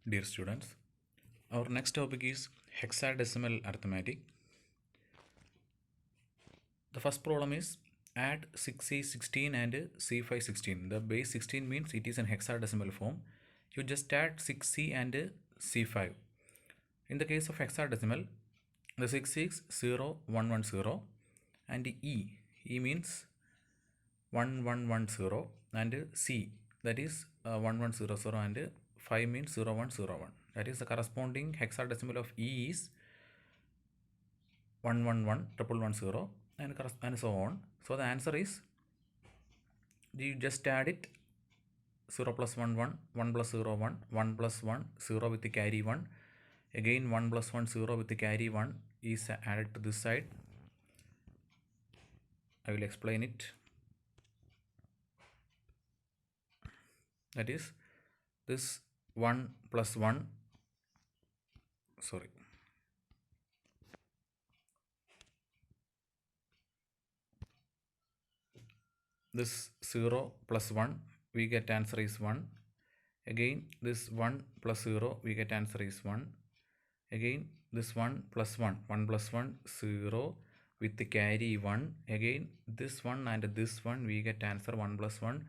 Dear students, our next topic is hexadecimal arithmetic. The first problem is add 6C16 and C516. The base 16 means it is in hexadecimal form. You just add 6C and C5. In the case of hexadecimal, the 6 is 0, 1, 1, 0 and E means 1, 1, 1, 0 and C that is 1, 1, 0, 0 and 5 means 0, 1, 0, 1. That is the corresponding hexadecimal of E is 111 111 and so on. So the answer is, you just add it 0 plus 1 1 1 plus 0 1 1 plus 1 0 with the carry 1, again 1 plus 1 0 with the carry 1 is added to this side. I will explain it. That is this 1 plus 1, sorry, this 0 plus 1 we get answer is 1. Again this 1 plus 0 we get answer is 1. Again this 1 plus 1 1 plus 1 0 with the carry 1. Again this one and this one we get answer 1 plus 1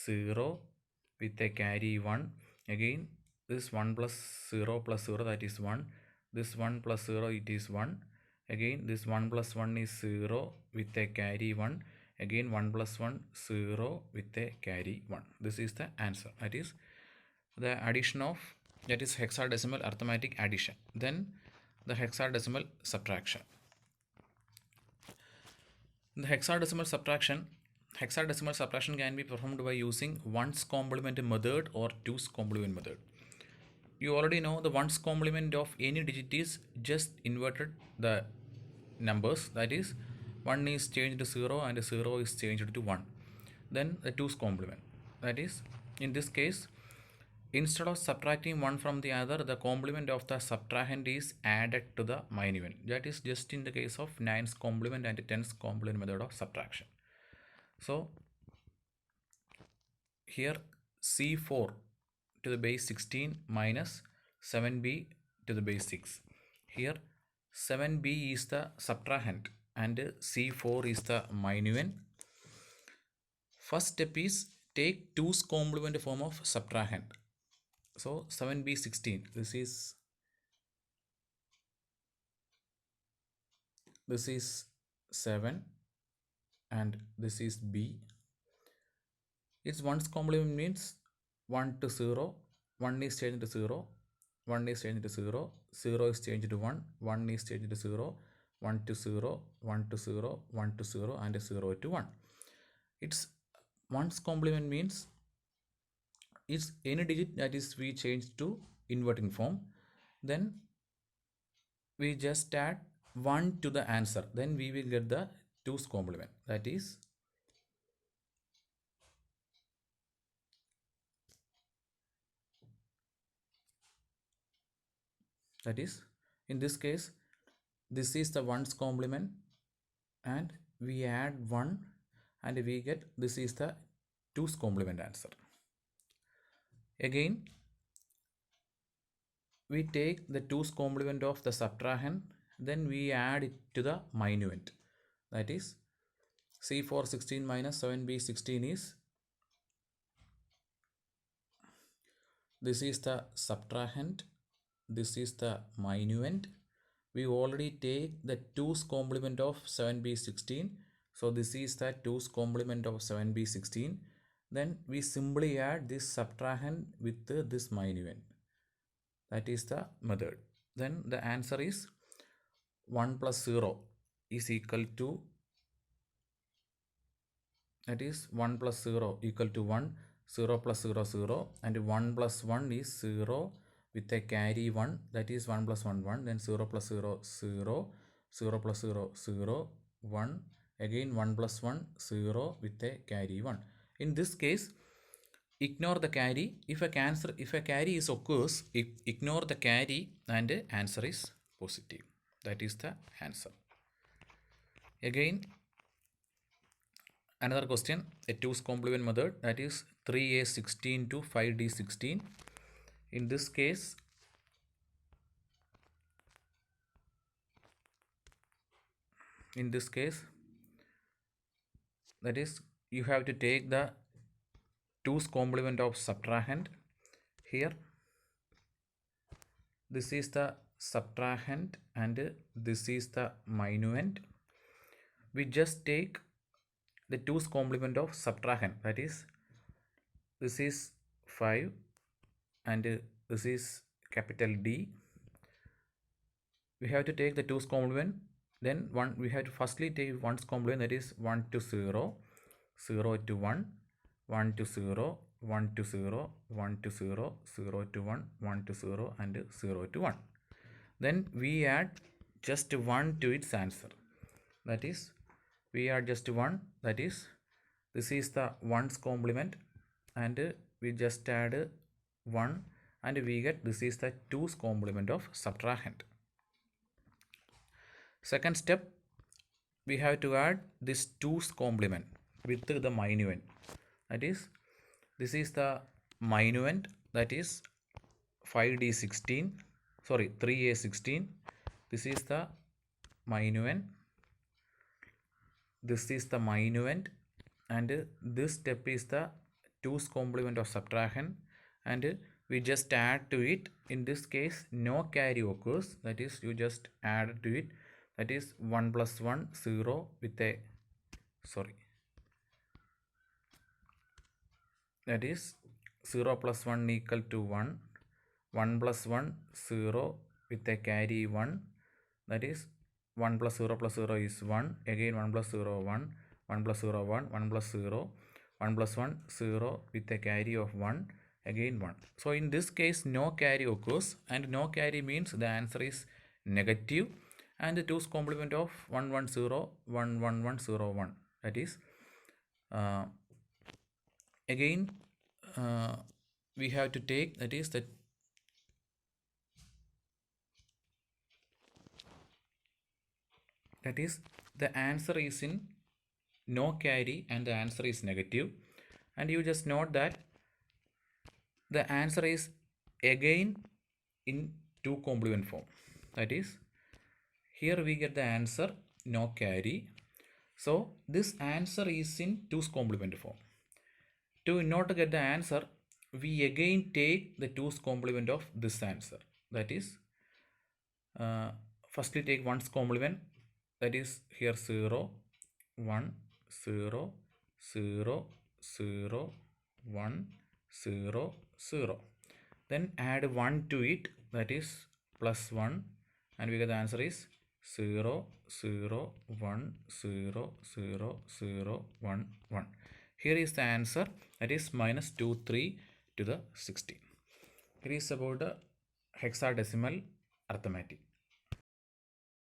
0 with a carry 1. Again this 1 plus 0 plus 0 that is 1. This 1 plus 0 it is 1. Again this 1 plus 1 is 0 with a carry 1. Again 1 plus 1 0 with a carry 1. This is the answer. That is the addition of, that is hexadecimal arithmetic addition. Then the hexadecimal subtraction. The hexadecimal subtraction can be performed by using ones complement method or twos complement method. You already know the ones complement of any digit is just inverted the numbers, that is 1 is changed to 0 and 0 is changed to 1. Then the twos complement, that is in this case, instead of subtracting one from the other, the complement of the subtrahend is added to the minuend. That is just in the case of 9's complement and 10's complement method of subtraction. So here C4 to the base 16 minus 7b to the base 6. Here 7b is the subtrahend and C4 is the minuend. First step is take 2's complement form of subtrahend. So 7b 16, this is 7 and this is b. Its ones complement means 1 to 0, 1 is changed to 0, 1 is changed to 0, 0 is changed to 1, 1 is changed to 0, 1 to 0, 1 to 0, 1 to 0 and 0 to 1. Its ones complement means it's any digit that is we change to inverting form, then we just add 1 to the answer, then we will get the 2's complement, that is in this case this is the 1's complement and we add 1 and we get this is the 2's complement answer. Again we take the 2's complement of the subtrahend, then we add it to the minuend, that is C4 16 minus 7b 16 is, this is the subtrahend, this is the minuend. We already take the 2's complement of 7b 16, so this is the 2's complement of 7b 16. Then we simply add this subtrahend with this minuend, that is the method. Then the answer is 1 plus 0 is equal to, that is 1 plus 0 equal to 1, 0 plus 0 0 and 1 plus 1 is 0 with a carry 1, that is 1 plus 1 1, then 0 plus 0 0, 0 plus 0 0 1, again 1 plus 1 0 with a carry 1. In this case ignore the carry. If a carry is occurs, ignore the carry and answer is positive. That is the answer. Again another question, a 2's complement method, that is 3a 16 to 5d 16. In this case, that is, you have to take the 2's complement of subtrahend. Here this is the subtrahend and this is the minuend. We just take the 2's complement of subtrahend, that is, this is 5 and this is capital D. We have to take the 2's complement, then we have to firstly take 1's complement, that is 1 to 0, 0 to 1, 1 to 0, 1 to 0, 1 to 0, 0 to 1, 1 to 0 and 0 to 1. Then we add just 1 to its answer, that is, we add just 1, that is, this is the 1's complement and we just add 1 and we get this is the 2's complement of subtrahend. Second step, we have to add this 2's complement with the minuend, that is, this is the minuend, that is 5D16, sorry 3A16, this is the minuend, this is the minuend, and this step is the 2's complement of subtrahend, and we just add to it. In this case, no carry occurs, that is, you just add to it, that is 1 plus 1, 0 with a, sorry, that is 0 plus 1 equal to 1, 1 plus 1, 0 with a carry 1, that is 1 plus 0 is 1, again 1 plus 0, 1, 1 plus 0, 1, 1 plus 0, 1 plus 1, 0 with a carry of 1, again 1. So in this case, no carry occurs, and no carry means the answer is negative, and the 2's complement of 1, 1, 0, 1, 1, 1, 0, 1, that is, again we have to take, that is the answer is in no carry and the answer is negative, and you just note that the answer is again in 2 complement form, that is, here we get the answer no carry. So this answer is in 2's complement form. In order to get the answer, we again take the 2's complement of this answer, that is, firstly take 1's complement, that is here 0, 1, 0, 0, 0, 1, 0, 0. Then add 1 to it, that is plus 1, and we get the answer is 0, 0, 1, 0, 0, 0, 1, 1. Here is the answer, that is minus 23 to the 16. It is about the hexadecimal arithmetic.